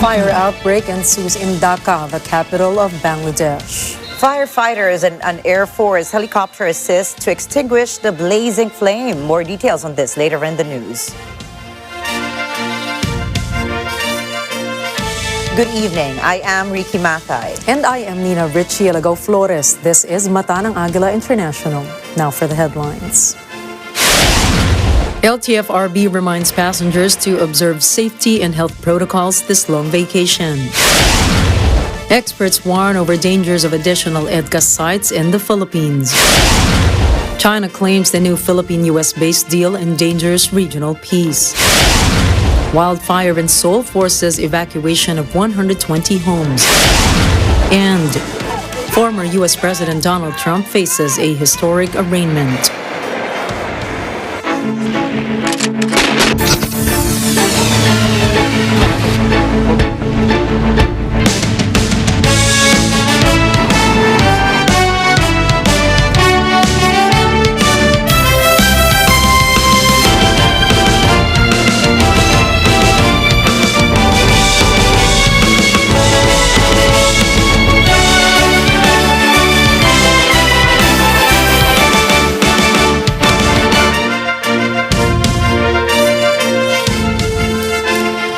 Fire outbreak ensues in Dhaka, the capital of Bangladesh. Firefighters and an Air Force helicopter assist to extinguish the blazing flame. More details on this later in the news. Good evening. I am Ricky Mathay. And I am Nina Richie Alago Flores. This is Mata ng Agila International. Now for the headlines. LTFRB reminds passengers to observe safety and health protocols this long vacation. Experts warn over dangers of additional EDCA sites in the Philippines. China claims the new Philippine-US-based deal endangers regional peace. Wildfire in Seoul forces evacuation of 120 homes. And former U.S. President Donald Trump faces a historic arraignment.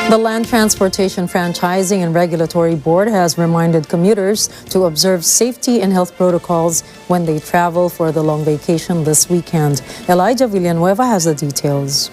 The Land Transportation Franchising and Regulatory Board has reminded commuters to observe safety and health protocols when they travel for the long vacation this weekend. Elijah Villanueva has the details.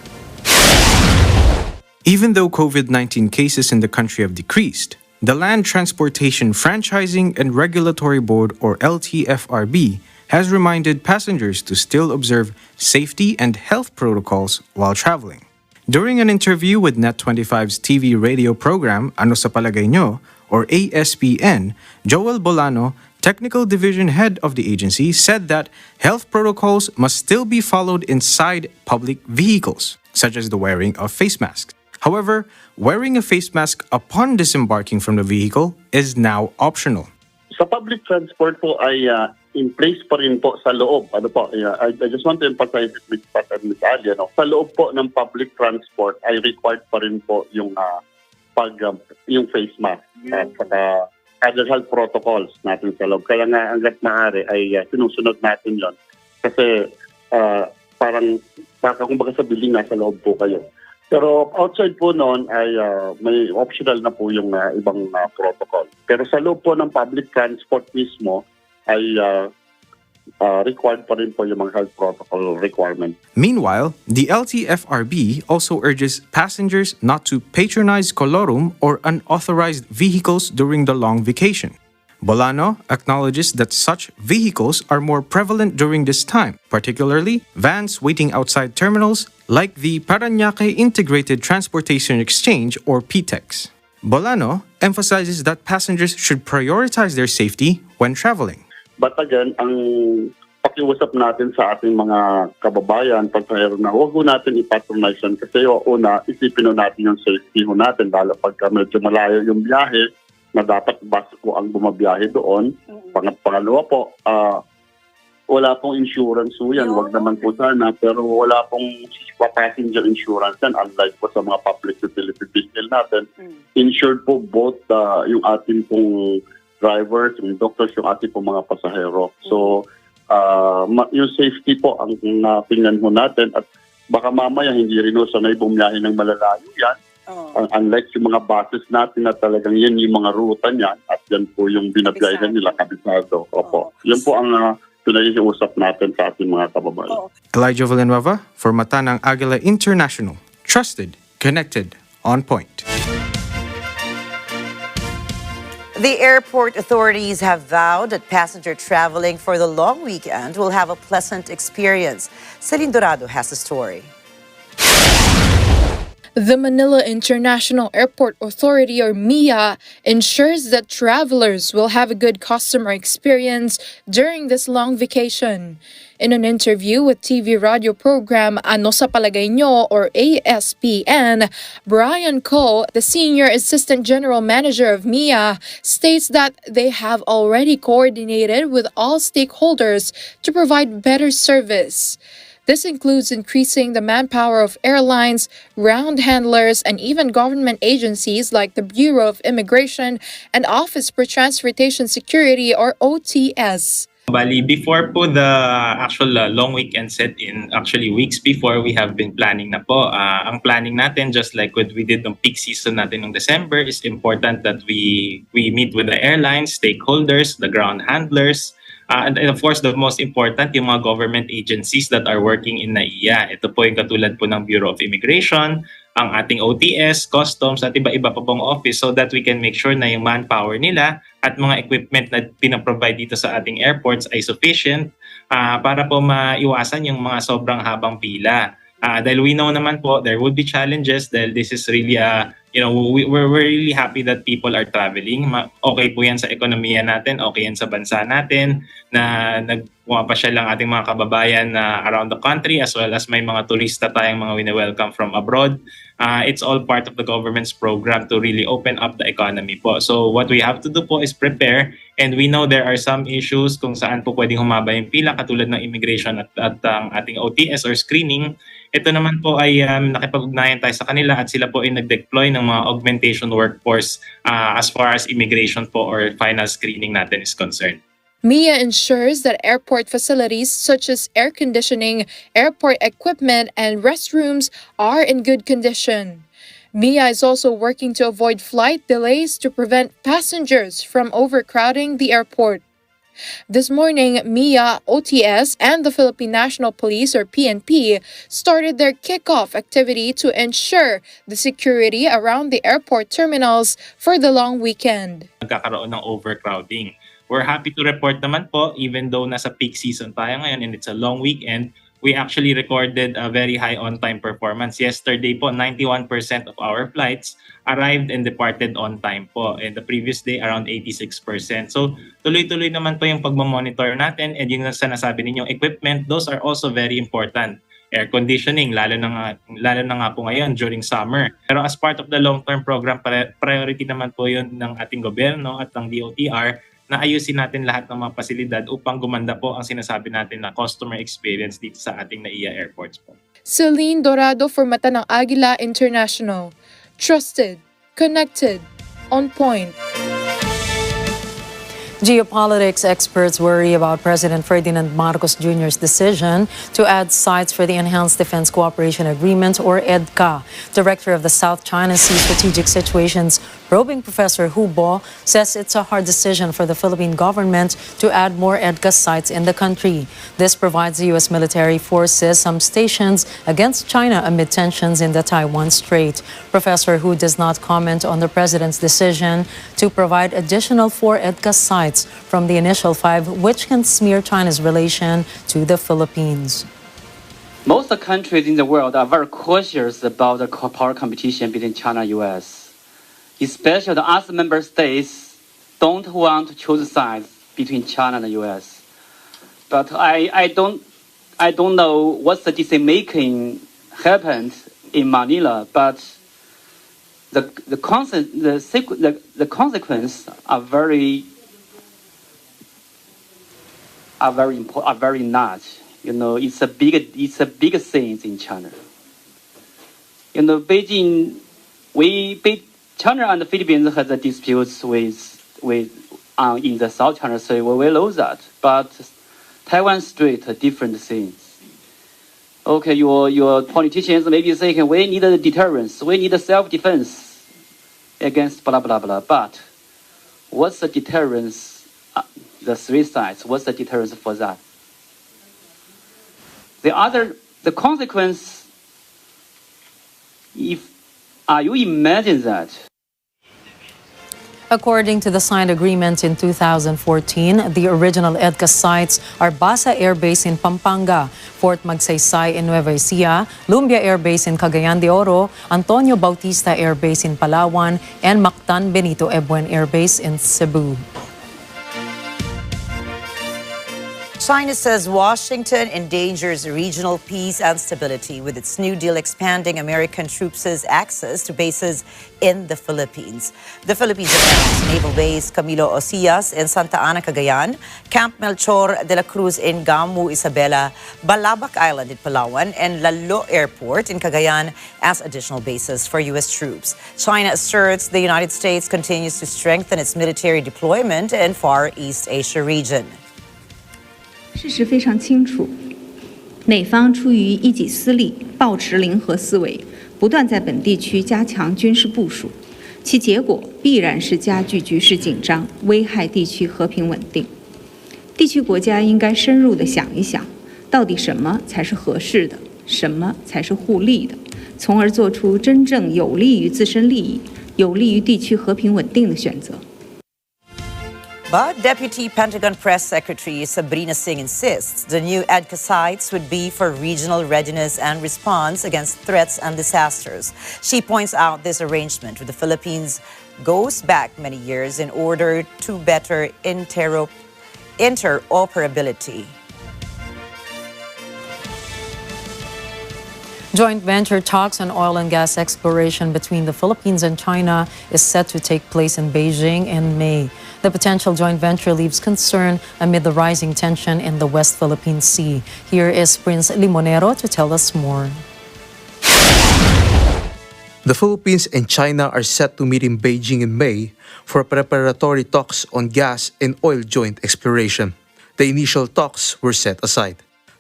Even though COVID-19 cases in the country have decreased, the Land Transportation Franchising and Regulatory Board, or LTFRB, has reminded passengers to still observe safety and health protocols while traveling. During an interview with Net25's TV radio program, Ano sa Palagay Nyo, or ASPN, Joel Bolano, Technical Division Head of the agency, said that health protocols must still be followed inside public vehicles, such as the wearing of face masks. However, wearing a face mask upon disembarking from the vehicle is now optional. Sa public transport po ay in place pa rin po sa loob. I just want to emphasize it with Pat and Ms. Ali. Sa loob po ng public transport ay required pa rin po yung yung face mask at saka other health protocols natin sa loob. Kaya nga hangga't maaari ay sinusunod natin yon. Kasi parang kumbaga sa building nasa loob po kayo. Pero outside po noon ay may optional na po yung ibang protocol. Pero sa loob po ng public transport mismo ay required pa rin po yung mga health protocol requirement. Meanwhile, the LTFRB also urges passengers not to patronize colorum or unauthorized vehicles during the long vacation. Bolano acknowledges that such vehicles are more prevalent during this time, particularly vans waiting outside terminals like the Parañaque Integrated Transportation Exchange or PTEX. Bolano emphasizes that passengers should prioritize their safety when traveling. But again, ang pakiusap natin sa ating mga kababayan, pasahero na huwag natin ipatronize yan kasi una, isipin natin yung safety natin lalo pagka medyo malayo yung biyahe na dapat base ko ang bumabiyahe doon. Pangalawa po, wala pong insurance po yan. Huwag naman po sana, pero wala pong passenger insurance yan. Unlike po sa mga public utility vehicle natin, insured po both yung ating pong drivers, yung doctors, yung ating pong mga pasahero. So, yung safety po ang tingnan mo natin at baka mamaya hindi rin sanay bumiyahe ng malalayo yan. Unlike yung mga buses natin na talagang yan yung mga ruta niyan at yan po yung binabiyahan nila kabisado. Opo. Yan po ang pinag-iusap natin sa ating mga kababayan. Elijah Villanueva for Mata ng Agila International. Trusted, connected, on point. The airport authorities have vowed that passenger traveling for the long weekend will have a pleasant experience. Celine Dorado has the story. The Manila International Airport Authority, or MIA, ensures that travelers will have a good customer experience during this long vacation. In an interview with TV radio program Ano sa Palagay Nyo, or ASPN, Brian Ko, the Senior Assistant General Manager of MIA, states that they have already coordinated with all stakeholders to provide better service. This includes increasing the manpower of airlines, ground handlers, and even government agencies like the Bureau of Immigration and Office for Transportation Security or OTS. Bali, before po the actual long weekend set in, actually weeks before, we have been planning na po. Ang planning natin, just like what we did ng peak season natin ng December, is important that we meet with the airlines, stakeholders, the ground handlers, and of course, the most important, yung mga government agencies that are working in NAIA. Ito po yung katulad po ng Bureau of Immigration, ang ating OTS, Customs, at iba-iba pa pong office so that we can make sure na yung manpower nila at mga equipment na pinaprovide dito sa ating airports ay sufficient para po maiwasan yung mga sobrang habang pila. Dahil we know naman po there would be challenges dahil this is really we're really happy that people are traveling. Okay po yan sa ekonomiya natin, okay yan sa bansa natin na nagpapasya lang ating mga kababayan around the country as well as may mga turista tayong mga wini-welcome from abroad. It's all part of the government's program to really open up the economy po. So what we have to do po is prepare, and we know there are some issues kung saan po pwedeng humaba yung pila katulad ng immigration at ang ating OTS or screening. Ito naman po ay nakipag-ugnayan tayo sa kanila at sila po ay nag-deploy ng mga augmentation workforce as far as immigration po or final screening natin is concerned. MIA ensures that airport facilities such as air conditioning, airport equipment, and restrooms are in good condition. MIA is also working to avoid flight delays to prevent passengers from overcrowding the airport. This morning, MIA, OTS, and the Philippine National Police or PNP started their kickoff activity to ensure the security around the airport terminals for the long weekend. Nagkakaroon ng overcrowding. We're happy to report naman po, even though nasa peak season tayo ngayon and it's a long weekend, we actually recorded a very high on-time performance. Yesterday po, 91% of our flights arrived and departed on time po. And the previous day, around 86%. So, tuloy-tuloy naman po yung pagmamonitor natin and yung sinasabi ninyong equipment, those are also very important. Air conditioning, lalo na nga po ngayon during summer. Pero as part of the long-term program, priority naman po yun ng ating gobyerno at ng DOTR na ayusin natin lahat ng mga pasilidad upang gumanda po ang sinasabi natin na customer experience dito sa ating NAIA airports po. Celine Dorado for Mata ng Agila International. Trusted, connected, on point. Geopolitics experts worry about President Ferdinand Marcos Jr.'s decision to add sites for the Enhanced Defense Cooperation Agreement, or EDCA. Director of the South China Sea Strategic Situations Probing Professor Hu Bo says it's a hard decision for the Philippine government to add more EDCA sites in the country. This provides the U.S. military forces some stations against China amid tensions in the Taiwan Strait. Professor Hu does not comment on the president's decision to provide additional 4 EDCA sites from the initial 5, which can smear China's relation to the Philippines. Most countries in the world are very cautious about the power competition between China and U.S. Especially the other member states don't want to choose sides between China and the U.S. But I don't know what's the decision making happened in Manila, but the consequences are very large. You know, it's a big thing in China. You know, China and the Philippines has a disputes in the South China Sea. We know that, but Taiwan Strait are different things. Okay, your politicians maybe say we need a deterrence, we need a self-defense against blah blah blah. But what's the deterrence? The 3 sides. What's the deterrence for that? The consequence. You imagine that? According to the signed agreement in 2014, the original EDCA sites are Basa Air Base in Pampanga, Fort Magsaysay in Nueva Ecija, Lumbia Air Base in Cagayan de Oro, Antonio Bautista Air Base in Palawan, and Mactan Benito Ebuen Air Base in Cebu. China says Washington endangers regional peace and stability with its new deal expanding American troops' access to bases in the Philippines. The Philippines announced Naval Base Camilo Osias in Santa Ana, Cagayan, Camp Melchor de la Cruz in Gamu, Isabela, Balabac Island in Palawan, and Lalo Airport in Cagayan as additional bases for U.S. troops. China asserts the United States continues to strengthen its military deployment in Far East Asia region. 事实非常清楚，美方出于一己私利，抱持零和思维，不断在本地区加强军事部署，其结果必然是加剧局势紧张，危害地区和平稳定。地区国家应该深入地想一想，到底什么才是合适的，什么才是互利的，从而做出真正有利于自身利益、有利于地区和平稳定的选择。 But Deputy Pentagon Press Secretary Sabrina Singh insists the new EDCA sites would be for regional readiness and response against threats and disasters. She points out this arrangement with the Philippines goes back many years in order to better interoperability. Joint venture talks on oil and gas exploration between the Philippines and China is set to take place in Beijing in May. The potential joint venture leaves concern amid the rising tension in the West Philippine Sea. Here is Prince Limonero to tell us more. The Philippines and China are set to meet in Beijing in May for preparatory talks on gas and oil joint exploration. The initial talks were set aside.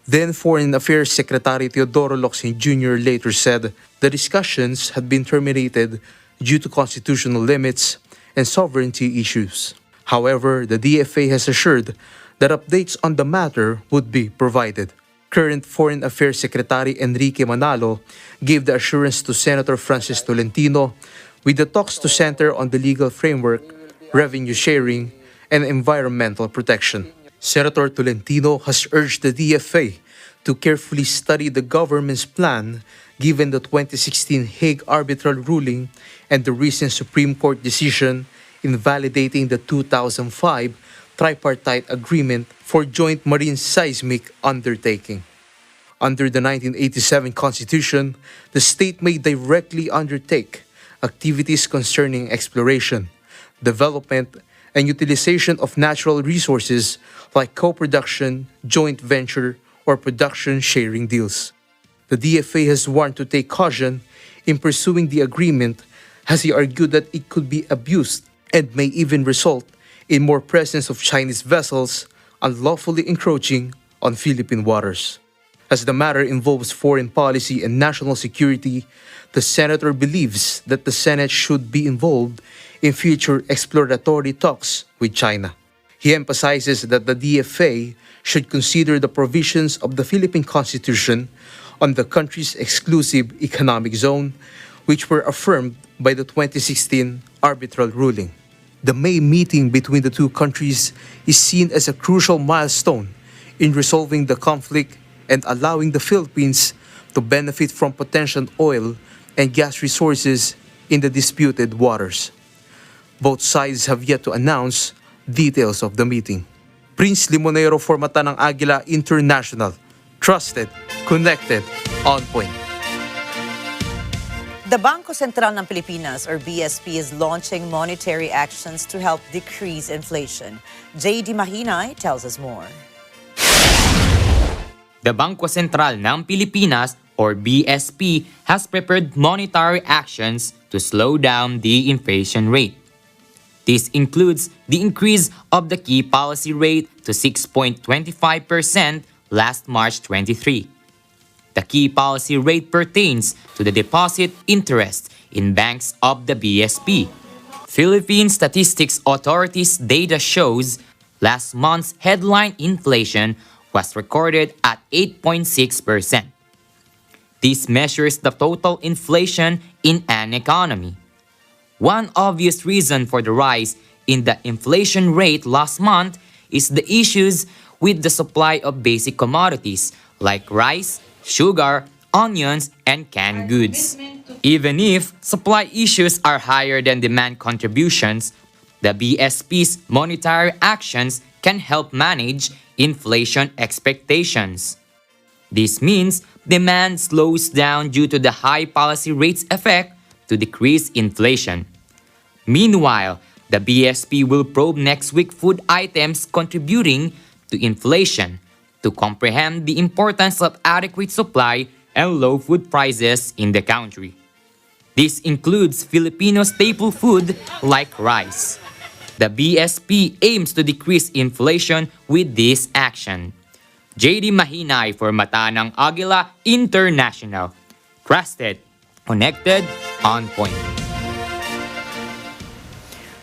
Then Foreign Affairs Secretary Teodoro Locsin Jr. later said the discussions had been terminated due to constitutional limits and sovereignty issues. However, the DFA has assured that updates on the matter would be provided. Current Foreign Affairs Secretary Enrique Manalo gave the assurance to Senator Francis Tolentino with the talks to center on the legal framework, revenue sharing, and environmental protection. Senator Tolentino has urged the DFA to carefully study the government's plan given the 2016 Hague arbitral ruling and the recent Supreme Court decision invalidating the 2005 tripartite agreement for joint marine seismic undertaking. Under the 1987 Constitution, the state may directly undertake activities concerning exploration, development, and utilization of natural resources like co-production, joint venture, or production sharing deals. The DFA has warned to take caution in pursuing the agreement as he argued that it could be abused and may even result in more presence of Chinese vessels unlawfully encroaching on Philippine waters. As the matter involves foreign policy and national security, the senator believes that the Senate should be involved in future exploratory talks with China. He emphasizes that the DFA should consider the provisions of the Philippine Constitution on the country's exclusive economic zone, which were affirmed by the 2016 arbitral ruling. The May meeting between the two countries is seen as a crucial milestone in resolving the conflict and allowing the Philippines to benefit from potential oil and gas resources in the disputed waters. Both sides have yet to announce details of the meeting. Prince Limonero for Mata ng Agila International. Trusted, connected, on point. The Bangko Sentral ng Pilipinas, or BSP, is launching monetary actions to help decrease inflation. J.D. Mahinay tells us more. The Bangko Sentral ng Pilipinas, or BSP, has prepared monetary actions to slow down the inflation rate. This includes the increase of the key policy rate to 6.25% last March 23. The key policy rate pertains to the deposit interest in banks of the BSP. Philippine Statistics Authority's data shows last month's headline inflation was recorded at 8.6%. This measures the total inflation in an economy. One obvious reason for the rise in the inflation rate last month is the issues with the supply of basic commodities like rice, sugar, onions, and canned goods. Even if supply issues are higher than demand contributions, the BSP's monetary actions can help manage inflation expectations. This means demand slows down due to the high policy rates effect to decrease inflation. Meanwhile, the BSP will probe next week food items contributing to inflation to comprehend the importance of adequate supply and low food prices in the country. This includes Filipino staple food like rice. The BSP aims to decrease inflation with this action. JD Mahinay for Mata ng Agila International. Trusted, connected, on point.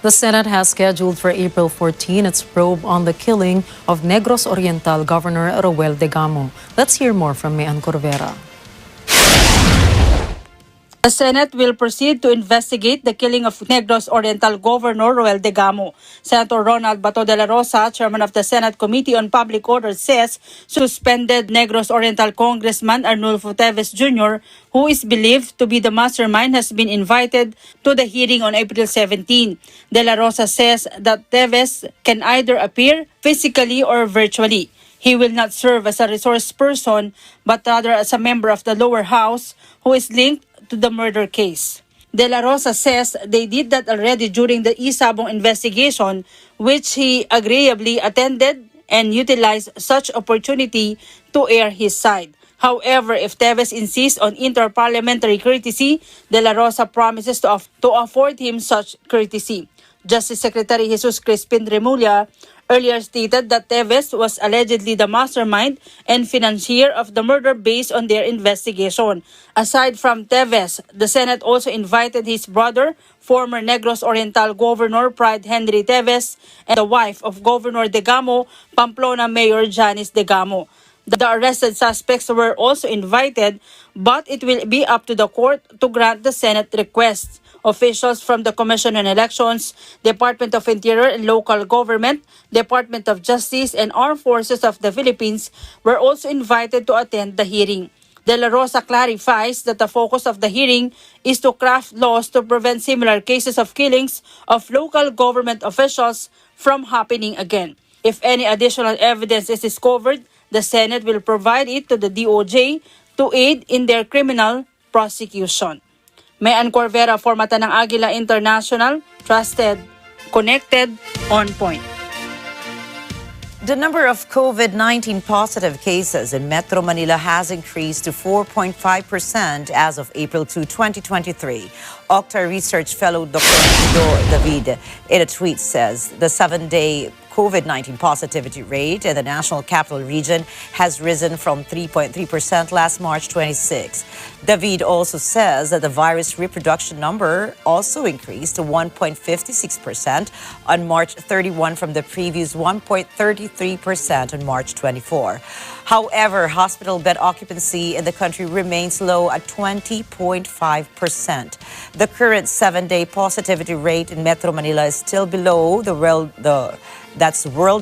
The Senate has scheduled for April 14 its probe on the killing of Negros Oriental Governor Roel Degamo. Let's hear more from Mian Corvera. The Senate will proceed to investigate the killing of Negros Oriental Governor Roel Degamo. Senator Ronald Bato de la Rosa, chairman of the Senate Committee on Public Order, says suspended Negros Oriental Congressman Arnulfo Teves Jr., who is believed to be the mastermind, has been invited to the hearing on April 17. De la Rosa says that Teves can either appear physically or virtually. He will not serve as a resource person, but rather as a member of the lower house who is linked to the murder case. De la Rosa says they did that already during the Isabong investigation, which he agreeably attended and utilized such opportunity to air his side. However, if Teves insists on interparliamentary courtesy, De la Rosa promises to afford him such courtesy. Justice Secretary Jesus Crispin Remulla earlier stated that Teves was allegedly the mastermind and financier of the murder based on their investigation. Aside from Teves, the Senate also invited his brother, former Negros Oriental Governor Pride Henry Teves, and the wife of Governor Degamo, Pamplona Mayor Janice Degamo. The arrested suspects were also invited, but it will be up to the court to grant the Senate request. Officials from the Commission on Elections, Department of Interior and Local Government, Department of Justice, and Armed Forces of the Philippines were also invited to attend the hearing. De la Rosa clarifies that the focus of the hearing is to craft laws to prevent similar cases of killings of local government officials from happening again. If any additional evidence is discovered, the Senate will provide it to the DOJ to aid in their criminal prosecution. Mian Corvera for Mata ng Agila International, trusted, connected, on point. The number of COVID-19 positive cases in Metro Manila has increased to 4.5% as of April 2, 2023. Octa Research Fellow Dr. Guido David in a tweet says the 7-day COVID-19 positivity rate in the National Capital Region has risen from 3.3% last March 26. David also says that the virus reproduction number also increased to 1.56% on March 31 from the previous 1.33% on March 24. However, hospital bed occupancy in the country remains low at 20.5%. The current 7-day positivity rate in Metro Manila is still below the World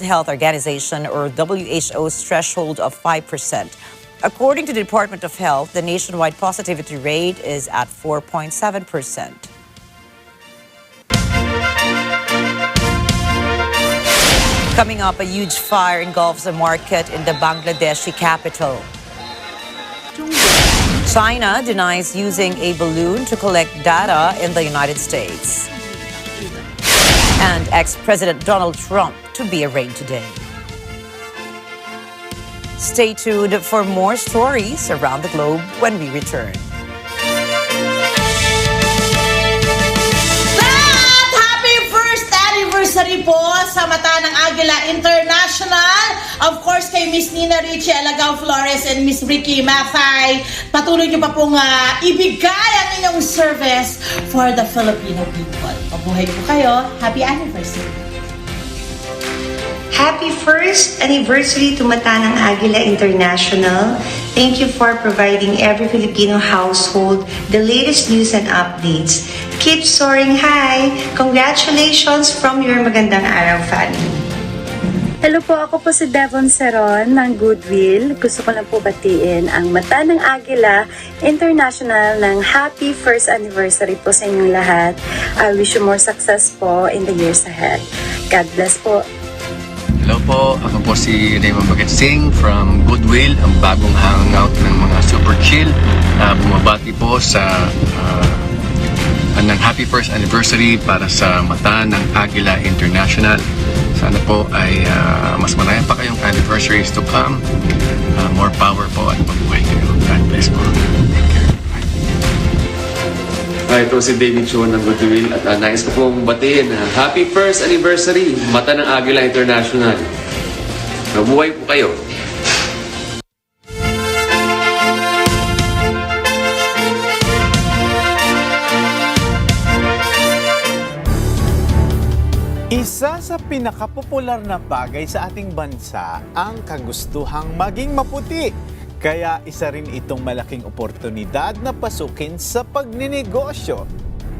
Health Organization or WHO's threshold of 5%. According to the Department of Health, the nationwide positivity rate is at 4.7%. Coming up, a huge fire engulfs a market in the Bangladeshi capital. China denies using a balloon to collect data in the United States. And ex-President Donald Trump to be arraigned today. Stay tuned for more stories around the globe when we return. Happy first anniversary po sa Mata ng Agila International. Of course, kay Miss Nina Richie Alagao Flores and Miss Ricky Mathay. Patuloy niyo pa pong ibigay ang inyong service for the Filipino people. Mabuhay po kayo. Happy anniversary. Happy first anniversary to Mata ng Agila International. Thank you for providing every Filipino household the latest news and updates. Keep soaring high. Congratulations from your Magandang Araw family. Hello po, ako po si Devon Seron ng Goodwill. Gusto ko lang po batiin ang Mata ng Agila International ng happy first anniversary po sa inyong lahat. I wish you more success po in the years ahead. God bless po. Hello po, ako po si Raymond Baget Singh from Goodwill, ang bagong hangout ng mga super chill. Bumabati po sa ng happy first anniversary para sa mata ng Agila International. Sana po ay mas marami pa kayong anniversaries to come. More power po at mabuhay kayo. God bless po. Take care. Hi, ito si David Chon ng Goodwill at nais ko pong batiin happy first anniversary Mata ng Agila International. Mabuhay po kayo. Isa sa pinakapopular na bagay sa ating bansa ang kagustuhang maging maputi. Kaya isa rin itong malaking oportunidad na pasukin sa pagninegosyo.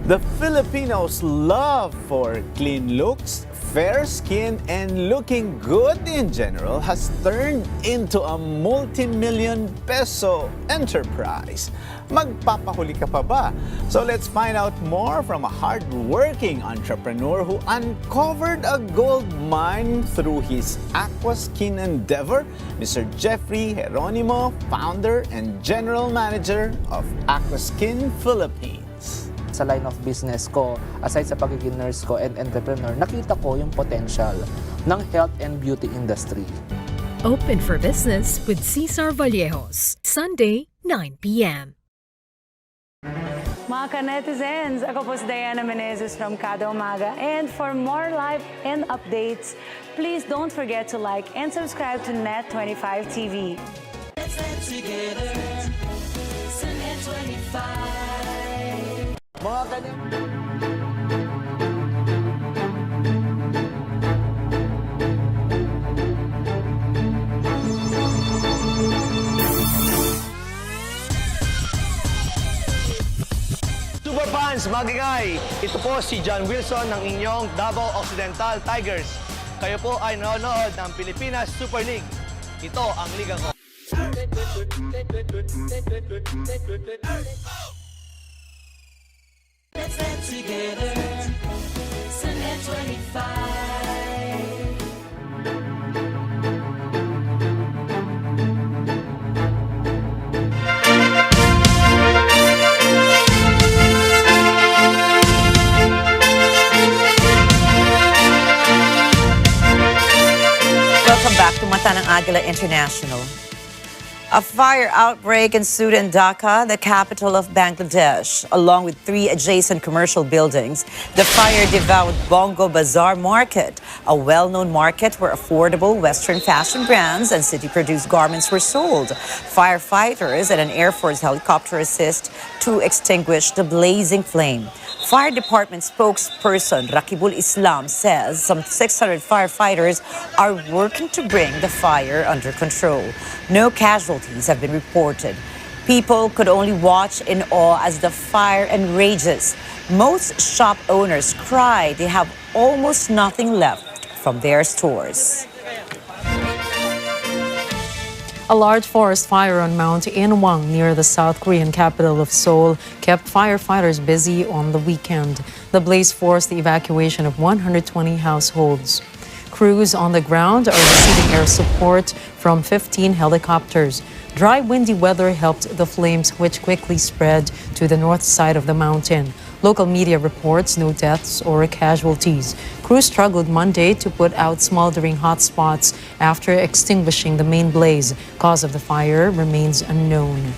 The Filipinos' love for clean looks, fair skin, and looking good in general has turned into a multi-million peso enterprise. Magpapahuli ka pa ba? So let's find out more from a hard-working entrepreneur who uncovered a gold mine through his aqua skin endeavor, Mr. Jeffrey Geronimo, founder and general manager of Aqua Skin Philippines. Sa line of business ko, aside sa pagiging nurse ko and entrepreneur, nakita ko yung potential ng health and beauty industry. Open for business with Cesar Vallejos, Sunday, 9 p.m. Mga ka-netizens, ako po si Diana Menezes from Kada Umaga. And for more live and updates, please don't forget to like and subscribe to Net25 TV. Let's get together, so Net25. Mga Superfans, magingay! Ito po si John Wilson ng inyong Davao Occidental Tigers. Kayo po ay nanonood ng Pilipinas Super League. Ito ang liga ko. Let's get together, so Net25. Welcome back to Mata ng Agila International. A fire outbreak ensued in Dhaka, the capital of Bangladesh. Along with 3 adjacent commercial buildings, the fire devoured Bongo Bazaar Market, a well-known market where affordable Western fashion brands and city-produced garments were sold. Firefighters and an Air Force helicopter assist to extinguish the blazing flame. Fire Department spokesperson Rakibul Islam says some 600 firefighters are working to bring the fire under control. No casualties have been reported. People could only watch in awe as the fire enrages. Most shop owners cry they have almost nothing left from their stores. A large forest fire on Mount Inwang near the South Korean capital of Seoul kept firefighters busy on the weekend. The blaze forced the evacuation of 120 households. Crews on the ground are receiving air support from 15 helicopters. Dry, windy weather helped the flames, which quickly spread to the north side of the mountain. Local media reports no deaths or casualties. Crews struggled Monday to put out smoldering hotspots after extinguishing the main blaze. Cause of the fire remains unknown.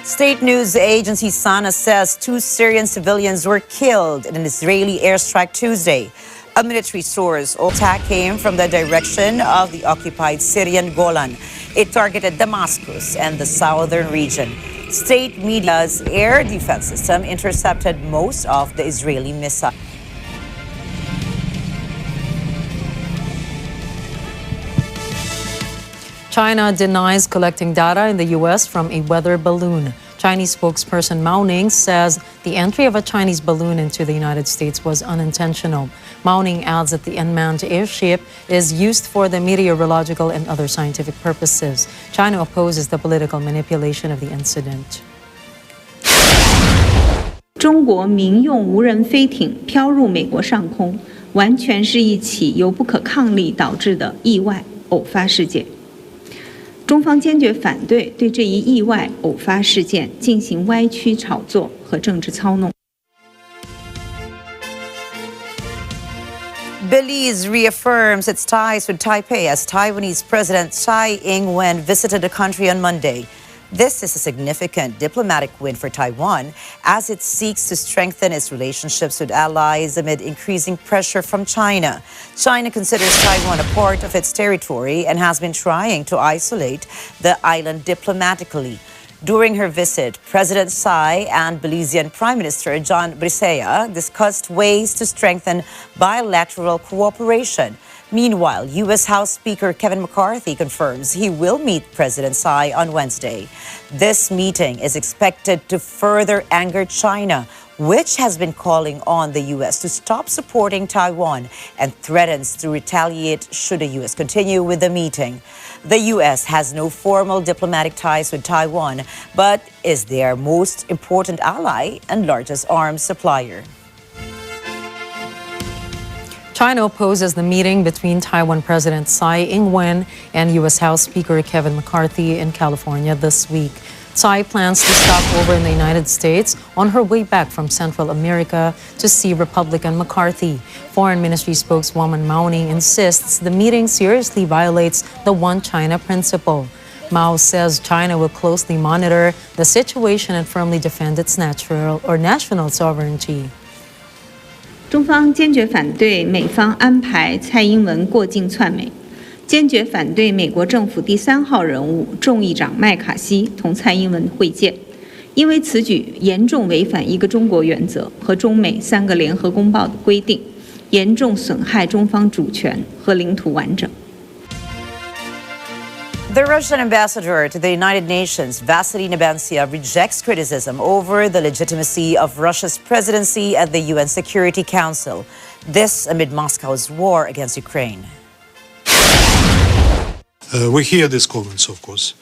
State news agency SANA says 2 Syrian civilians were killed in an Israeli airstrike Tuesday. A military source attack came from the direction of the occupied Syrian Golan. It targeted Damascus and the southern region. State media's air defense system intercepted most of the Israeli missiles. China denies collecting data in the U.S. from a weather balloon. Chinese spokesperson Mao Ning says the entry of a Chinese balloon into the United States was unintentional. Mao Ning adds that the unmanned airship is used for the meteorological and other scientific purposes. China opposes the political manipulation of the incident. 中国民用无人飞艇飘入美国上空，完全是一起由不可抗力导致的意外偶发事件。中方坚决反对对这一意外偶发事件进行歪曲炒作和政治操弄。Belize reaffirms its ties with Taipei as Taiwanese President Tsai Ing-wen visited the country on Monday. This is a significant diplomatic win for Taiwan as it seeks to strengthen its relationships with allies amid increasing pressure from China. China considers Taiwan a part of its territory and has been trying to isolate the island diplomatically. During her visit, President Tsai and Belizean Prime Minister John Brisea discussed ways to strengthen bilateral cooperation. Meanwhile, U.S. House Speaker Kevin McCarthy confirms he will meet President Tsai on Wednesday. This meeting is expected to further anger China, which has been calling on the U.S. to stop supporting Taiwan and threatens to retaliate should the U.S. continue with the meeting. The U.S. has no formal diplomatic ties with Taiwan, but is their most important ally and largest arms supplier. China opposes the meeting between Taiwan President Tsai Ing-wen and U.S. House Speaker Kevin McCarthy in California this week. Tsai plans to stop over in the United States on her way back from Central America to see Republican McCarthy. Foreign Ministry spokeswoman Mao Ning insists the meeting seriously violates the One China principle. Mao says China will closely monitor the situation and firmly defend its national sovereignty. 中方坚决反对美方安排蔡英文过境窜美，坚决反对美国政府第3号人物众议长麦卡锡同蔡英文会见，因为此举严重违反一个中国原则和中美3个联合公报的规定，严重损害中方主权和领土完整。 The Russian ambassador to the United Nations, Vasily Nebensia, rejects criticism over the legitimacy of Russia's presidency at the UN Security Council. This amid Moscow's war against Ukraine. We hear these comments, of course.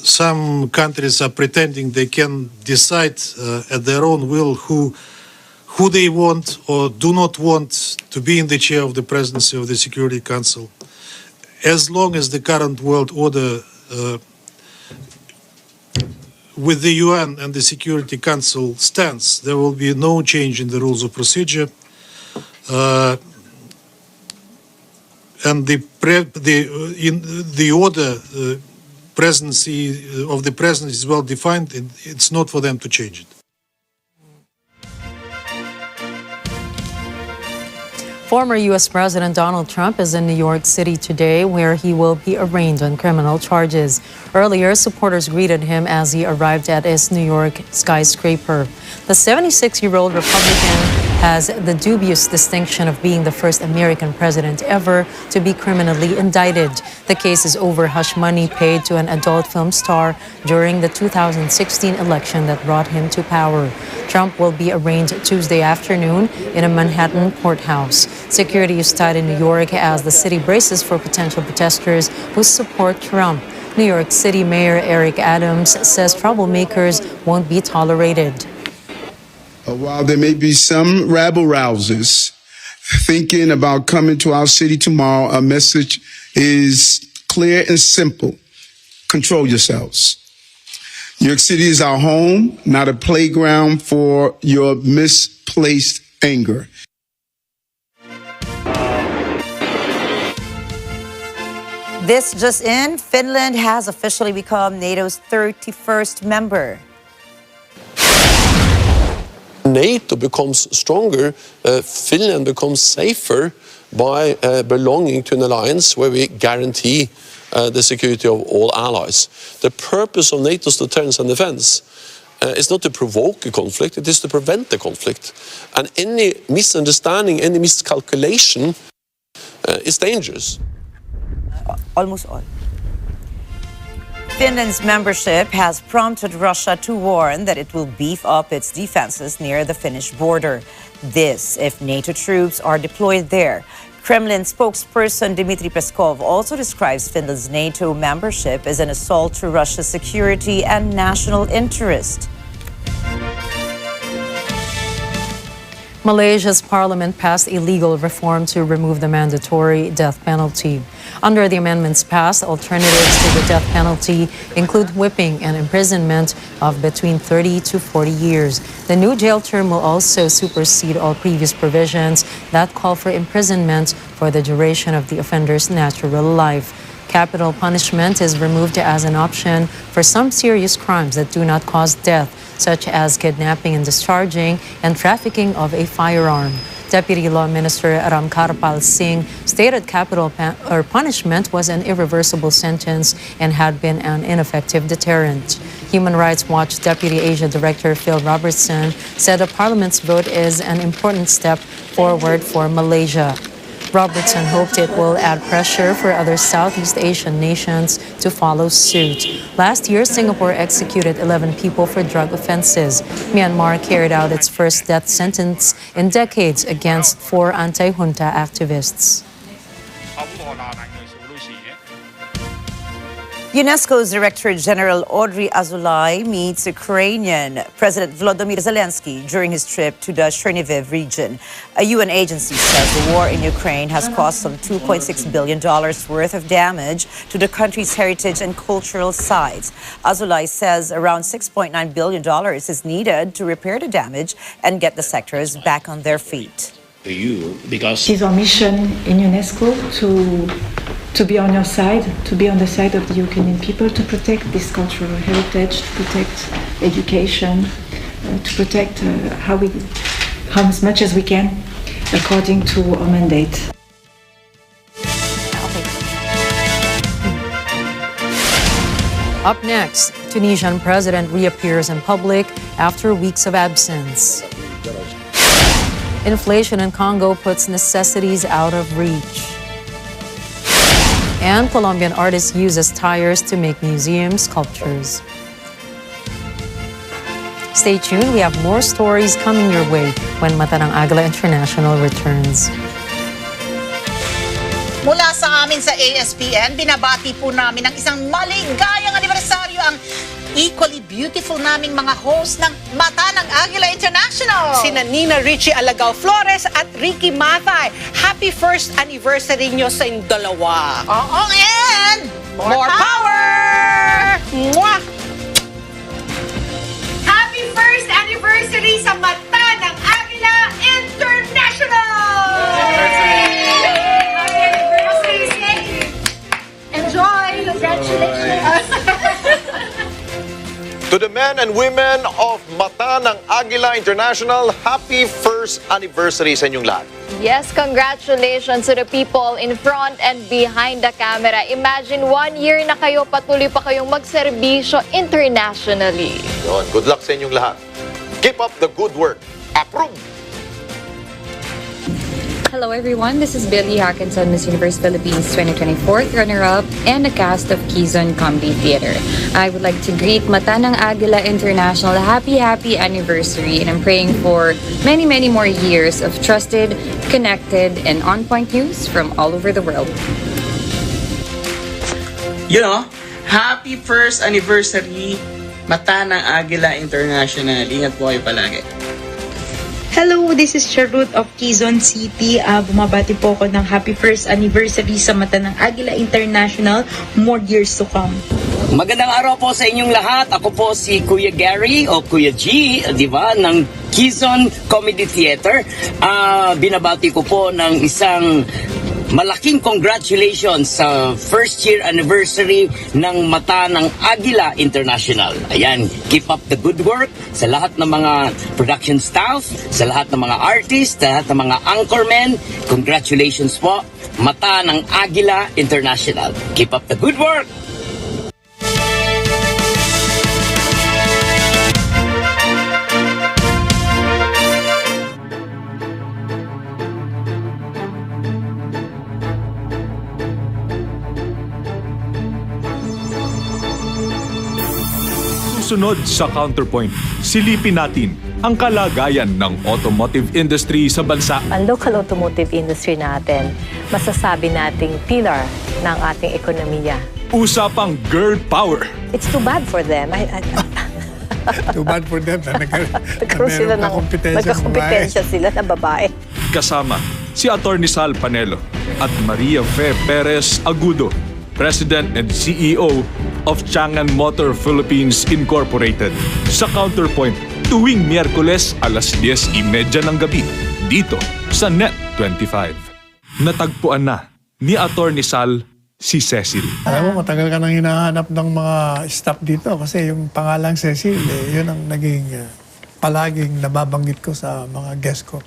Some countries are pretending they can decide at their own will who they want or do not want to be in the chair of the presidency of the Security Council. As long as the current world order with the UN and the Security Council stands, there will be no change in the rules of procedure. And the order presidency of the president is well defined. It's not for them to change it. Former U.S. President Donald Trump is in New York City today, where he will be arraigned on criminal charges. Earlier, supporters greeted him as he arrived at his New York skyscraper. The 76-year-old Republican has the dubious distinction of being the first American president ever to be criminally indicted. The case is over hush money paid to an adult film star during the 2016 election that brought him to power. Trump will be arraigned Tuesday afternoon in a Manhattan courthouse. Security is tight in New York as the city braces for potential protesters who support Trump. New York City Mayor Eric Adams says troublemakers won't be tolerated. While there may be some rabble-rousers thinking about coming to our city tomorrow, our message is clear and simple. Control yourselves. New York City is our home, not a playground for your misplaced anger. This just in, Finland has officially become NATO's 31st member. NATO becomes stronger, Finland becomes safer by belonging to an alliance where we guarantee the security of all allies. The purpose of NATO's deterrence and defense is not to provoke a conflict, it is to prevent the conflict. And any misunderstanding, any miscalculation is dangerous. Almost all. Finland's membership has prompted Russia to warn that it will beef up its defenses near the Finnish border. This if NATO troops are deployed there. Kremlin spokesperson Dmitry Peskov also describes Finland's NATO membership as an assault to Russia's security and national interest. Malaysia's parliament passed a legal reform to remove the mandatory death penalty. Under the amendments passed, alternatives to the death penalty include whipping and imprisonment of between 30 to 40 years. The new jail term will also supersede all previous provisions that call for imprisonment for the duration of the offender's natural life. Capital punishment is removed as an option for some serious crimes that do not cause death, such as kidnapping and discharging and trafficking of a firearm. Deputy Law Minister Ramkarpal Singh stated capital punishment was an irreversible sentence and had been an ineffective deterrent. Human Rights Watch Deputy Asia Director Phil Robertson said the Parliament's vote is an important step forward for Malaysia. Robertson hoped it will add pressure for other Southeast Asian nations to follow suit. Last year, Singapore executed 11 people for drug offenses. Myanmar carried out its first death sentence in decades against 4 anti-junta activists. UNESCO's Director General Audrey Azoulay meets Ukrainian President Volodymyr Zelensky during his trip to the Chernihiv region. A UN agency says the war in Ukraine has caused some $2.6 billion worth of damage to the country's heritage and cultural sites. Azoulay says around $6.9 billion is needed to repair the damage and get the sectors back on their feet. Because it is our mission in UNESCO to be on your side, to be on the side of the Ukrainian people, to protect this cultural heritage, to protect education, to protect how as much as we can according to our mandate. Up next, Tunisian president reappears in public after weeks of absence. Inflation in Congo puts necessities out of reach. And Colombian artist uses tires to make museum sculptures. Stay tuned, we have more stories coming your way when Mata ng Agila International returns. Mula sa amin sa ASPN, binabati po namin ang isang maligayang anibersaryo ang equally beautiful naming mga host ng Mata ng Agila International. Sina Nina Richie Alagao Flores at Ricky Mathay. Happy first anniversary nyo sa inyong dalawa. Oo, and more power! Mwah! Happy first anniversary sa Mata ng Agila International! Happy anniversary! Enjoy! Congratulations! To the men and women of Mata ng Agila International, happy first anniversary sa inyong lahat. Yes, congratulations to the people in front and behind the camera. Imagine 1 year na kayo, patuloy pa kayong magserbisyo internationally. Yun, good luck sa inyong lahat. Keep up the good work. Approve! Hello everyone, this is Billy Hackinson, Miss Universe Philippines 2024 runner-up and the cast of Quezon Comedy Theater. I would like to greet Mata ng Agila International happy anniversary, and I'm praying for many more years of trusted, connected, and on-point news from all over the world. You know, happy first anniversary Mata ng Agila International. Ingat po kayo palagi. Hello, this is Charlotte of Quezon City. Bumabati po ako ng happy first anniversary sa Mata ng Agila International. More years to come. Magandang araw po sa inyong lahat. Ako po si Kuya Gary o Kuya G, di ba, ng Quezon Comedy Theater. Binabati ko po ng isang malaking congratulations sa first year anniversary ng Mata ng Agila International. Ayan, keep up the good work sa lahat ng mga production staff, sa lahat ng mga artists, sa lahat ng mga anchormen. Congratulations po, Mata ng Agila International. Keep up the good work! Susunod sa Counterpoint, silipin natin ang kalagayan ng automotive industry sa bansa. Ang local automotive industry natin, masasabi nating pillar ng ating ekonomiya. Usapang girl power. It's too bad for them. Too bad for them na Nagkaroon sila ng nagkakompetensya sila na babae. Kasama si Atty. Sal Panelo at Maria Fe Perez Agudo, President and CEO of Chang'an Motor Philippines Incorporated, sa Counterpoint tuwing Miyerkules alas 10:30 ng gabi dito sa Net 25. Natagpuan na ni Atty. Sal si Cecil. Alam mo, matagal ka nang hinahanap ng mga staff dito kasi yung pangalang Cecil, yun ang naging palaging nababanggit ko sa mga guest ko.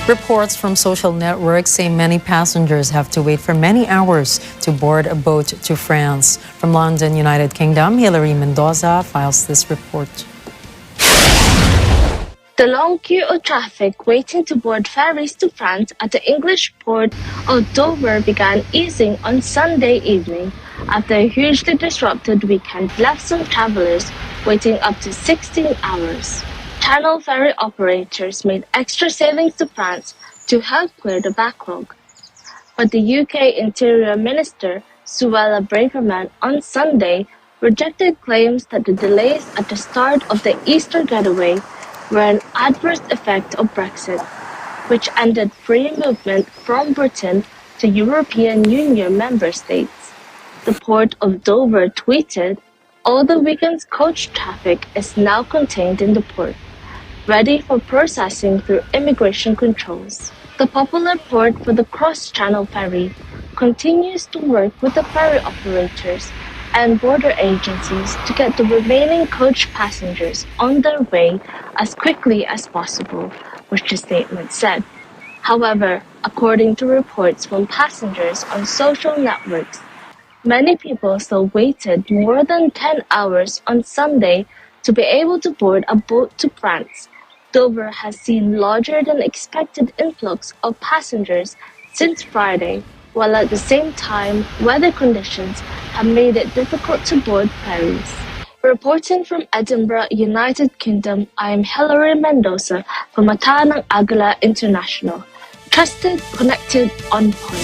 Reports from social networks say many passengers have to wait for many hours to board a boat to France. From London, United Kingdom, Hilary Mendoza files this report. The long queue of traffic waiting to board ferries to France at the English port of Dover began easing on Sunday evening after a hugely disrupted weekend left some travelers waiting up to 16 hours. Channel ferry operators made extra sailings to France to help clear the backlog. But the UK Interior Minister, Suella Braverman, on Sunday rejected claims that the delays at the start of the Easter getaway were an adverse effect of Brexit, which ended free movement from Britain to European Union member states. The port of Dover tweeted, "All the weekend's coach traffic is now contained in the port, ready for processing through immigration controls." The popular port for the cross-channel ferry continues to work with the ferry operators and border agencies to get the remaining coach passengers on their way as quickly as possible, which the statement said. However, according to reports from passengers on social networks, many people still waited more than 10 hours on Sunday to be able to board a boat to France. Dover has seen larger than expected influx of passengers since Friday, while at the same time, weather conditions have made it difficult to board ferries. Reporting from Edinburgh, United Kingdom, I am Hilary Mendoza from Mata ng Agila International. Trusted, connected, on point.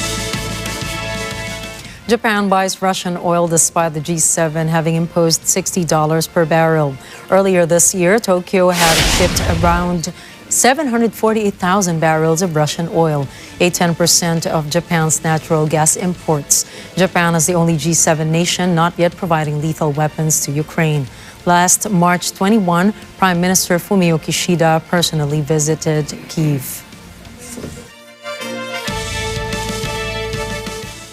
Japan buys Russian oil despite the G7 having imposed $60 per barrel. Earlier this year, Tokyo had shipped around 748,000 barrels of Russian oil, 10% of Japan's natural gas imports. Japan is the only G7 nation not yet providing lethal weapons to Ukraine. Last March 21, Prime Minister Fumio Kishida personally visited Kyiv.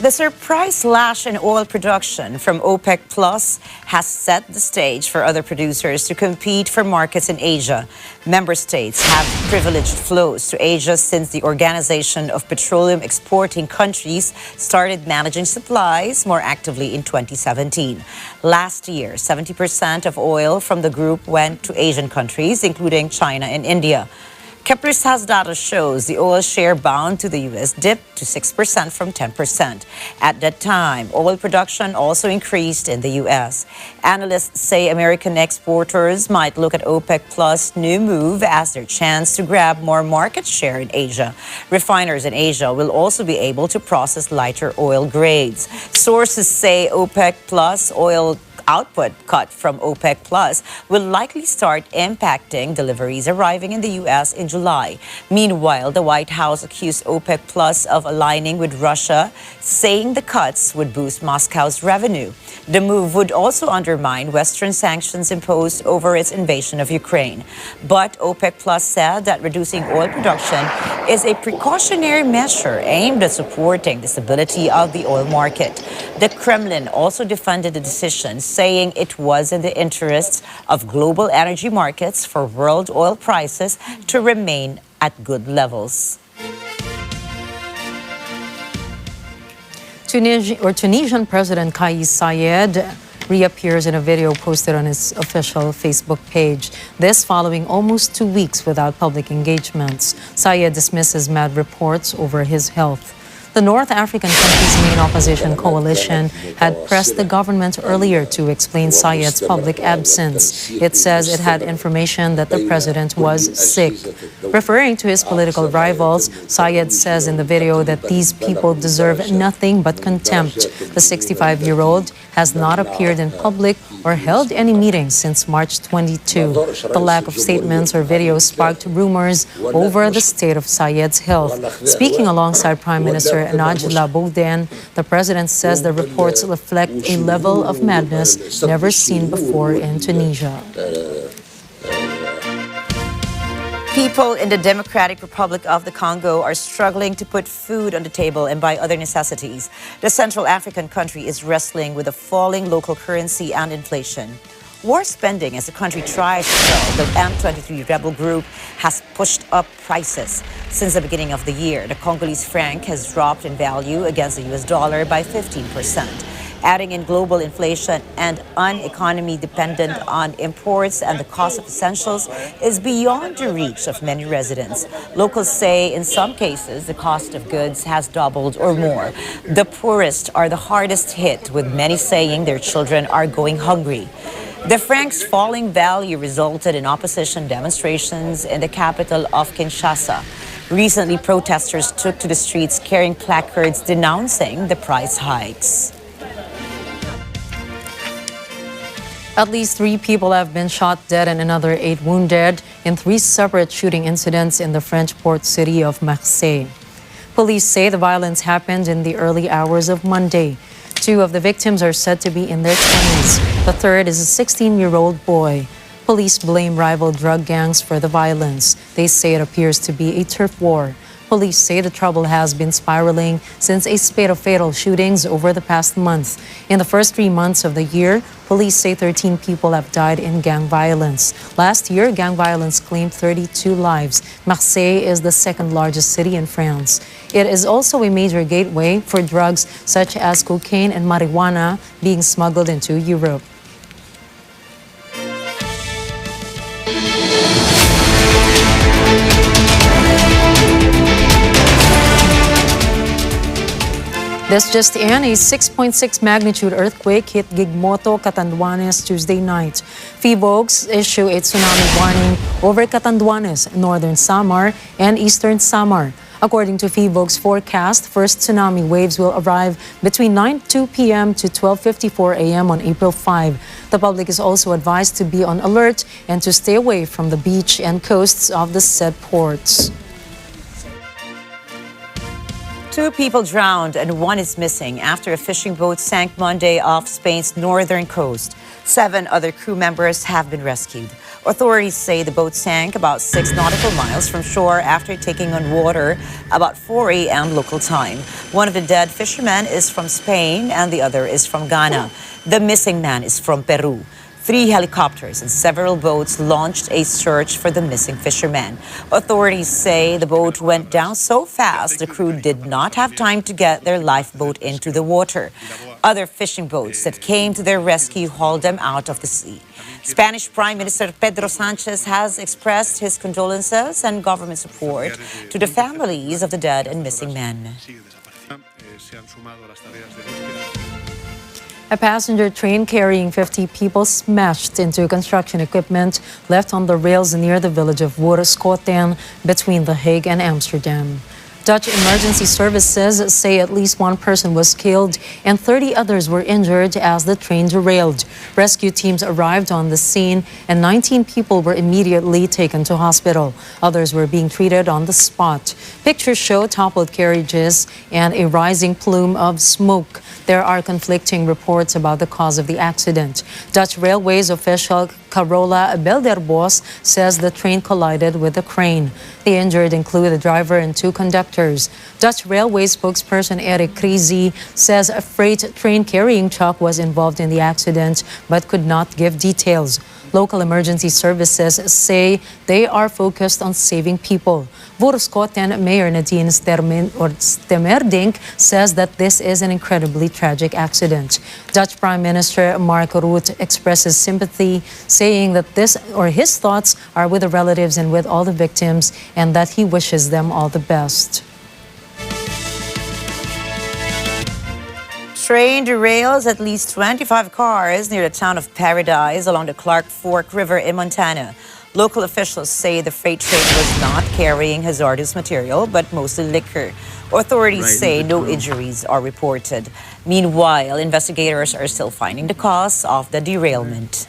The surprise slash in oil production from OPEC Plus has set the stage for other producers to compete for markets in Asia. Member states have privileged flows to Asia since the Organization of Petroleum Exporting Countries started managing supplies more actively in 2017. Last year, 70% of oil from the group went to Asian countries, including China and India. Kepler's house data shows the oil share bound to the U.S. dipped to 6% from 10%. At that time, oil production also increased in the U.S. Analysts say American exporters might look at OPEC Plus' new move as their chance to grab more market share in Asia. Refiners in Asia will also be able to process lighter oil grades. Sources say OPEC Plus oil output cut from OPEC Plus will likely start impacting deliveries arriving in the U.S. in July. Meanwhile, the White House accused OPEC Plus of aligning with Russia, saying the cuts would boost Moscow's revenue. The move would also undermine Western sanctions imposed over its invasion of Ukraine. But OPEC Plus said that reducing oil production is a precautionary measure aimed at supporting the stability of the oil market. The Kremlin also defended the decision, saying it was in the interests of global energy markets for world oil prices to remain at good levels. Tunisian President Kais Saied reappears in a video posted on his official Facebook page. This following almost 2 weeks without public engagements. Saied dismisses mad reports over his health. The North African country's main opposition coalition had pressed the government earlier to explain Saied's public absence. It says it had information that the president was sick. Referring to his political rivals, Saied says in the video that these people deserve nothing but contempt. The 65-year-old has not appeared in public or held any meetings since March 22. The lack of statements or videos sparked rumors over the state of Saied's health. Speaking alongside Prime Minister Agila, the president says the reports reflect a level of madness never seen before in Tunisia. People in the Democratic Republic of the Congo are struggling to put food on the table and buy other necessities. The Central African country is wrestling with a falling local currency and inflation. War spending as the country tries to sell the M23 rebel group has pushed up prices. Since the beginning of the year, the Congolese franc has dropped in value against the US dollar by 15%. Adding in global inflation and an economy dependent on imports and the cost of essentials is beyond the reach of many residents. Locals say in some cases the cost of goods has doubled or more. The poorest are the hardest hit, with many saying their children are going hungry. The franc's falling value resulted in opposition demonstrations in the capital of Kinshasa. Recently, protesters took to the streets carrying placards denouncing the price hikes. At least 3 people have been shot dead and another 8 wounded in 3 separate shooting incidents in the French port city of Marseille. Police say the violence happened in the early hours of Monday. 2 of the victims are said to be in their 20s. The third is a 16-year-old boy. Police blame rival drug gangs for the violence. They say it appears to be a turf war. Police say the trouble has been spiraling since a spate of fatal shootings over the past month. In the first 3 months of the year, police say 13 people have died in gang violence. Last year, gang violence claimed 32 lives. Marseille is the second largest city in France. It is also a major gateway for drugs such as cocaine and marijuana being smuggled into Europe. This just in, a 6.6 magnitude earthquake hit Gigmoto, Catanduanes Tuesday night. PHIVOLCS issue a tsunami warning over Catanduanes, northern Samar, and eastern Samar. According to PHIVOLCS forecast, first tsunami waves will arrive between 9:02 p.m. to 12:54 a.m. on April 5. The public is also advised to be on alert and to stay away from the beach and coasts of the said ports. 2 people drowned and 1 is missing after a fishing boat sank Monday off Spain's northern coast. 7 other crew members have been rescued. Authorities say the boat sank about 6 nautical miles from shore after taking on water about 4 a.m. local time. One of the dead fishermen is from Spain and the other is from Ghana. The missing man is from Peru. 3 helicopters and several boats launched a search for the missing fisherman. Authorities say the boat went down so fast the crew did not have time to get their lifeboat into the water. Other fishing boats that came to their rescue hauled them out of the sea. Spanish Prime Minister Pedro Sanchez has expressed his condolences and government support to the families of the dead and missing men. A passenger train carrying 50 people smashed into construction equipment left on the rails near the village of Woerskoten between The Hague and Amsterdam. Dutch emergency services say at least 1 person was killed and 30 others were injured as the train derailed. Rescue teams arrived on the scene and 19 people were immediately taken to hospital. Others were being treated on the spot. Pictures show toppled carriages and a rising plume of smoke. There are conflicting reports about the cause of the accident. Dutch Railways official Carola Belderbos says the train collided with a crane. The injured include the driver and 2 conductors. sectors. Dutch Railway spokesperson Eric Krizi says a freight train carrying chalk was involved in the accident but could not give details. Local emergency services say they are focused on saving people. Voorskoten Mayor Nadine Stemerdink says that this is an incredibly tragic accident. Dutch Prime Minister Mark Rutte expresses sympathy, saying that his thoughts are with the relatives and with all the victims, and that he wishes them all the best. Train derails at least 25 cars near the town of Paradise along the Clark Fork River in Montana. Local officials say the freight train was not carrying hazardous material, but mostly liquor. Authorities say no injuries are reported. Meanwhile, investigators are still finding the cause of the derailment.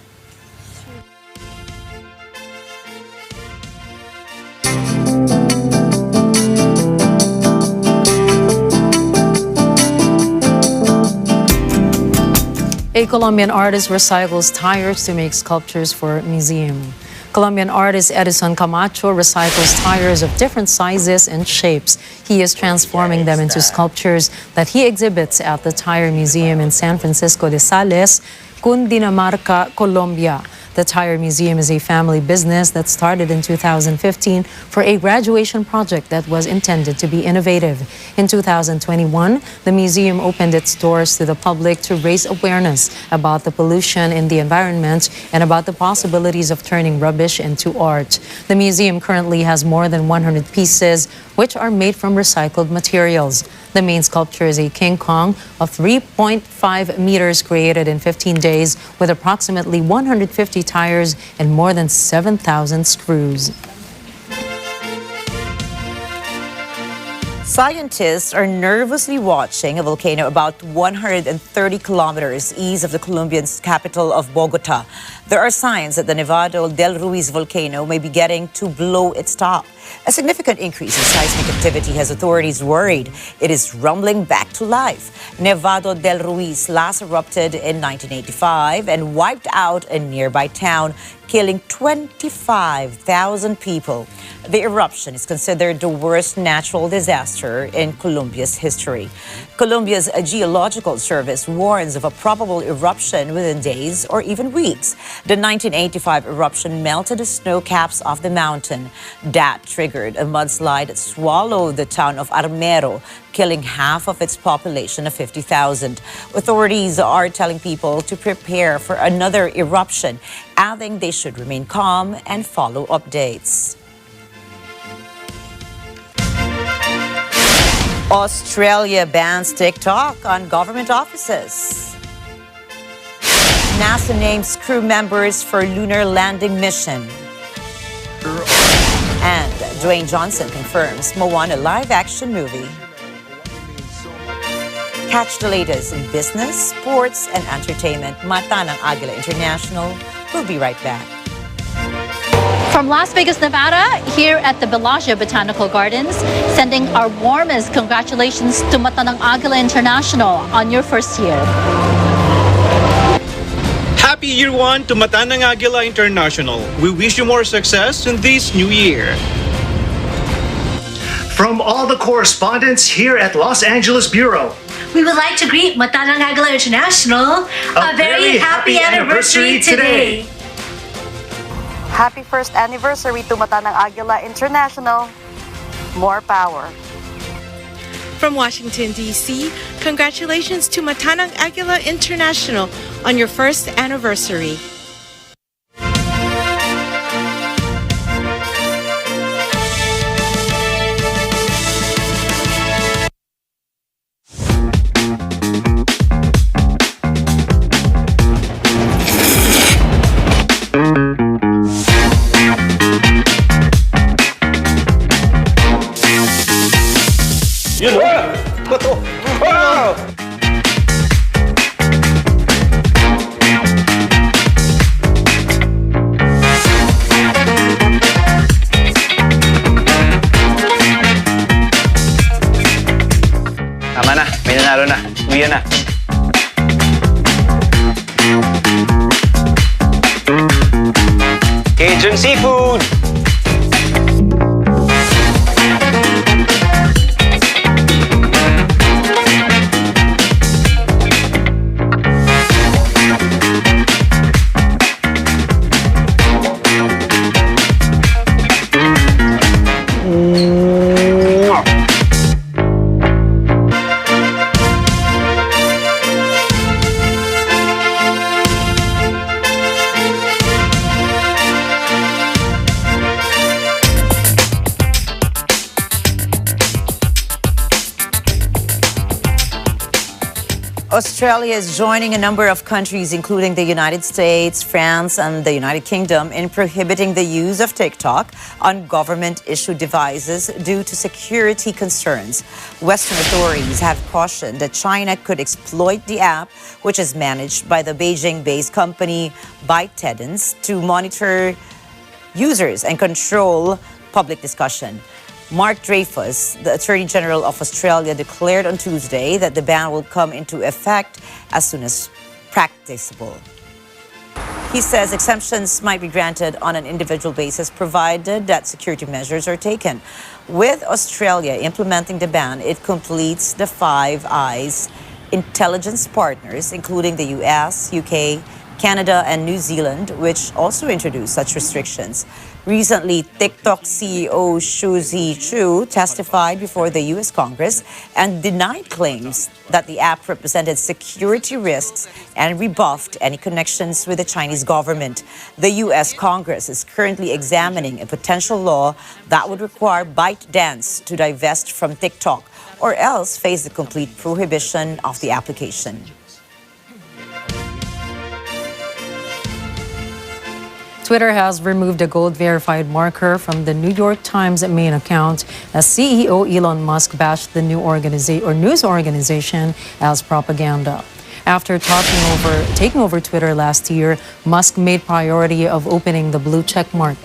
A Colombian artist recycles tires to make sculptures for a museum. Colombian artist Edison Camacho recycles tires of different sizes and shapes. He is transforming them into sculptures that he exhibits at the Tire Museum in San Francisco de Sales, Cundinamarca, Colombia. The Tire Museum is a family business that started in 2015 for a graduation project that was intended to be innovative. In 2021, the museum opened its doors to the public to raise awareness about the pollution in the environment and about the possibilities of turning rubbish into art. The museum currently has more than 100 pieces, which are made from recycled materials. The main sculpture is a King Kong of 3.5 meters created in 15 days with approximately 150 tires and more than 7,000 screws. Scientists are nervously watching a volcano about 130 kilometers east of the Colombian capital of Bogota. There are signs that the Nevado del Ruiz volcano may be getting to blow its top. A significant increase in seismic activity has authorities worried it is rumbling back to life. Nevado del Ruiz last erupted in 1985 and wiped out a nearby town, killing 25,000 people. The eruption is considered the worst natural disaster in Colombia's history. Colombia's Geological Service warns of a probable eruption within days or even weeks. The 1985 eruption melted the snow caps of the mountain. That triggered a mudslide that swallowed the town of Armero, killing half of its population of 50,000. Authorities are telling people to prepare for another eruption, adding they should remain calm and follow updates. Australia bans TikTok on government offices. NASA names crew members for lunar landing mission. And Dwayne Johnson confirms Moana live-action movie. Catch the latest in business, sports, and entertainment. Mata ng Agila International. We'll be right back. From Las Vegas, Nevada, here at the Bellagio Botanical Gardens, sending our warmest congratulations to Mata ng Agila International on your first year. Happy Year 1 to Mata ng Agila International. We wish you more success in this new year. From all the correspondents here at Los Angeles Bureau, we would like to greet Mata ng Agila International a very happy anniversary today. Happy first anniversary to Mata ng Agila International. More power. From Washington, D.C., congratulations to Mata ng Agila International on your first anniversary. Tama na, may nanalo na. Uwi na. Cajun Seafood! Australia is joining a number of countries, including the United States, France, and the United Kingdom, in prohibiting the use of TikTok on government-issued devices due to security concerns. Western authorities have cautioned that China could exploit the app, which is managed by the Beijing-based company ByteDance, to monitor users and control public discussion. Mark Dreyfus, the Attorney General of Australia, declared on Tuesday that the ban will come into effect as soon as practicable. He says exemptions might be granted on an individual basis provided that security measures are taken. With Australia implementing the ban, it completes the Five Eyes intelligence partners, including the US, UK, Canada, and New Zealand, which also introduced such restrictions. Recently, TikTok CEO Shuzi Chu testified before the U.S. Congress and denied claims that the app represented security risks and rebuffed any connections with the Chinese government. The U.S. Congress is currently examining a potential law that would require ByteDance to divest from TikTok or else face the complete prohibition of the application. Twitter has removed a gold-verified marker from the New York Times main account as CEO Elon Musk bashed the news organization as propaganda. After taking over Twitter last year, Musk made priority of opening the blue check mark,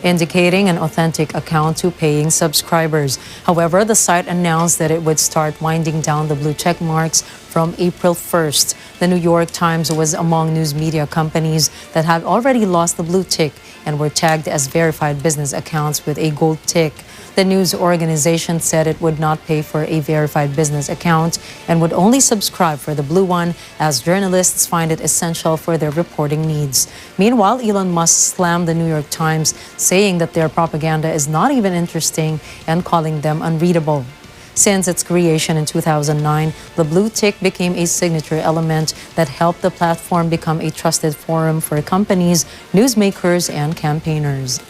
indicating an authentic account to paying subscribers. However, the site announced that it would start winding down the blue check marks from April 1st. The New York Times was among news media companies that had already lost the blue tick and were tagged as verified business accounts with a gold tick. The news organization said it would not pay for a verified business account and would only subscribe for the blue one, as journalists find it essential for their reporting needs. Meanwhile, Elon Musk slammed the New York Times, saying that their propaganda is not even interesting and calling them unreadable. Since its creation in 2009, the blue tick became a signature element that helped the platform become a trusted forum for companies, newsmakers, and campaigners.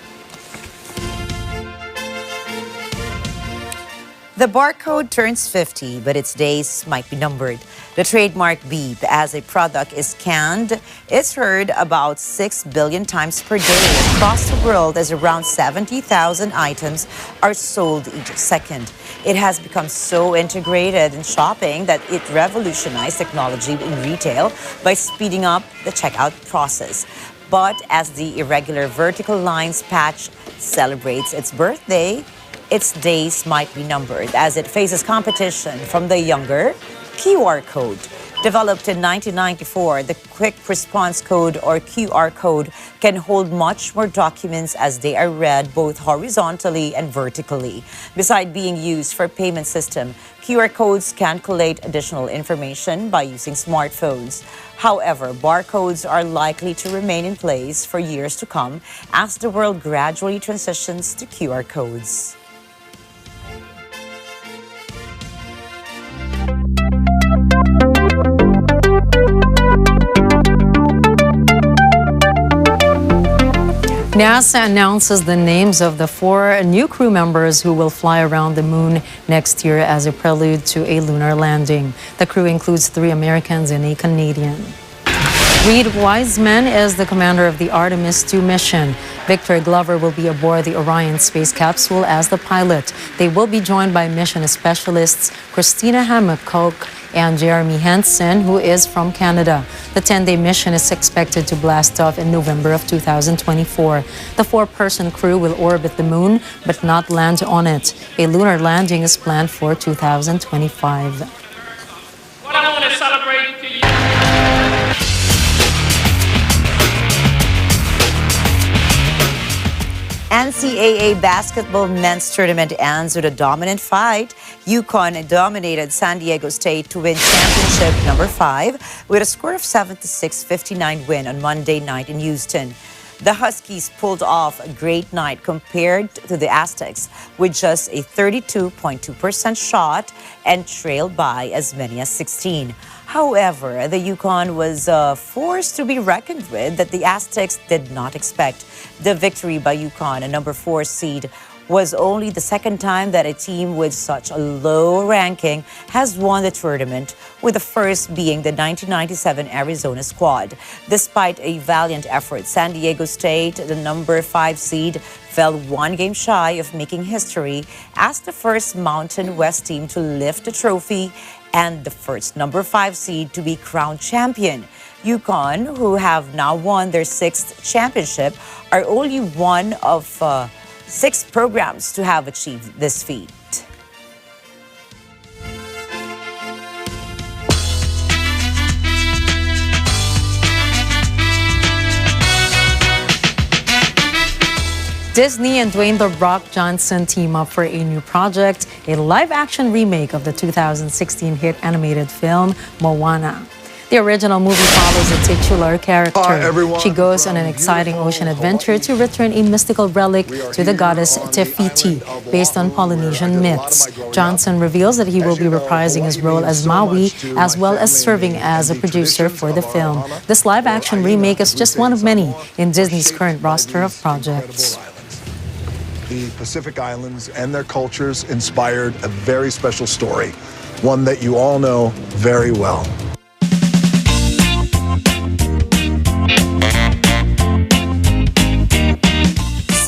The barcode turns 50, but its days might be numbered. The trademark beep, as a product is scanned, is heard about 6 billion times per day across the world, as around 70,000 items are sold each second. It has become so integrated in shopping that it revolutionized technology in retail by speeding up the checkout process. But as the irregular vertical lines patch celebrates its birthday, its days might be numbered as it faces competition from the younger QR code. Developed in 1994, the Quick Response Code, or QR code, can hold much more documents as they are read both horizontally and vertically. Besides being used for payment system, QR codes can collate additional information by using smartphones. However, barcodes are likely to remain in place for years to come as the world gradually transitions to QR codes. NASA announces the names of the 4 new crew members who will fly around the moon next year as a prelude to a lunar landing. The crew includes 3 Americans and a Canadian. Reed Wiseman is the commander of the Artemis II mission. Victor Glover will be aboard the Orion space capsule as the pilot. They will be joined by mission specialists Christina Hammock-Coke and Jeremy Hansen, who is from Canada. The 10-day mission is expected to blast off in November of 2024. The 4-person crew will orbit the moon but not land on it. A lunar landing is planned for 2025. What I want to celebrate to you. NCAA basketball men's tournament ends with a dominant fight. UConn dominated San Diego State to win championship number 5 with a score of 76-59 win on Monday night in Houston. The Huskies pulled off a great night compared to the Aztecs with just a 32.2% shot and trailed by as many as 16. However, the UConn was a force to be reckoned with that the Aztecs did not expect. The victory by UConn, a number 4 seed, was only the second time that a team with such a low ranking has won the tournament, with the first being the 1997 Arizona squad. Despite a valiant effort, San Diego State, the number 5 seed, fell one game shy of making history as the first Mountain West team to lift the trophy and the first number 5 seed to be crowned champion. UConn, who have now won their 6th championship, are only one of 6 programs to have achieved this feat. Disney and Dwayne "The Rock" Johnson team up for a new project, a live-action remake of the 2016 hit animated film, Moana. The original movie follows a titular character. She goes on an exciting ocean adventure to return a mystical relic to the goddess Tefiti, based on Polynesian myths. Johnson reveals that he will be reprising his role as Maui, as well as serving as a producer for the film. This live-action remake is just one of many in Disney's current roster of projects. The Pacific Islands and their cultures inspired a very special story, one that you all know very well.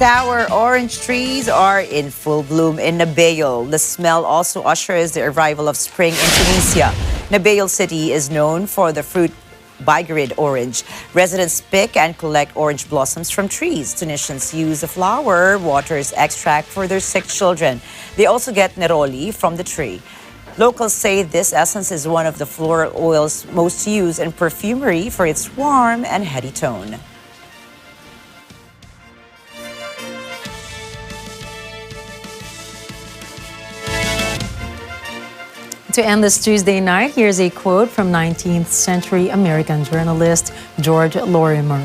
Sour orange trees are in full bloom in Nabeo. The smell also ushers the arrival of spring in Tunisia. Nabeo City is known for the fruit Bigrid orange. Residents pick and collect orange blossoms from trees. Tunisians use the flower water's extract for their sick children. They also get neroli from the tree. Locals say this essence is one of the floral oils most used in perfumery for its warm and heady tone. To end this Tuesday night, here's a quote from 19th century American journalist George Lorimer.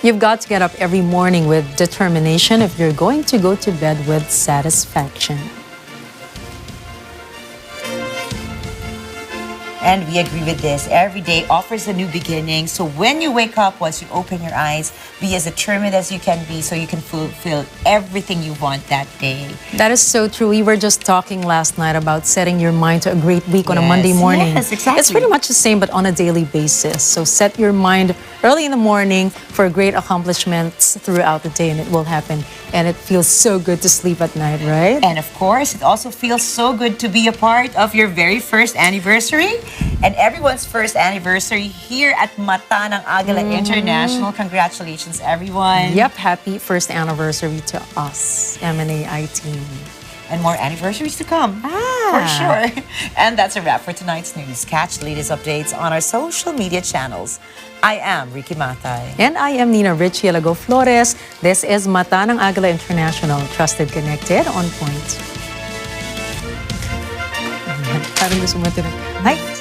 You've got to get up every morning with determination if you're going to go to bed with satisfaction. And we agree with this. Every day offers a new beginning. So when you wake up, once you open your eyes, be as determined as you can be so you can fulfill everything you want that day. That is so true. We were just talking last night about setting your mind to a great week on a Monday morning. Yes, exactly. It's pretty much the same, but on a daily basis. So set your mind early in the morning for great accomplishments throughout the day, and it will happen. And it feels so good to sleep at night, right? And of course, it also feels so good to be a part of your very first anniversary and everyone's first anniversary here at Mata ng Agila International. Congratulations, everyone. Yep, happy first anniversary to us, MNAI team. And more anniversaries to come, for sure. And that's a wrap for tonight's news. Catch the latest updates on our social media channels. I am Ricky Matay. And I am Nina Richie Alago Flores. This is Mata ng Agila International. Trusted, connected, on point. Parang gusto mo ito. Ay!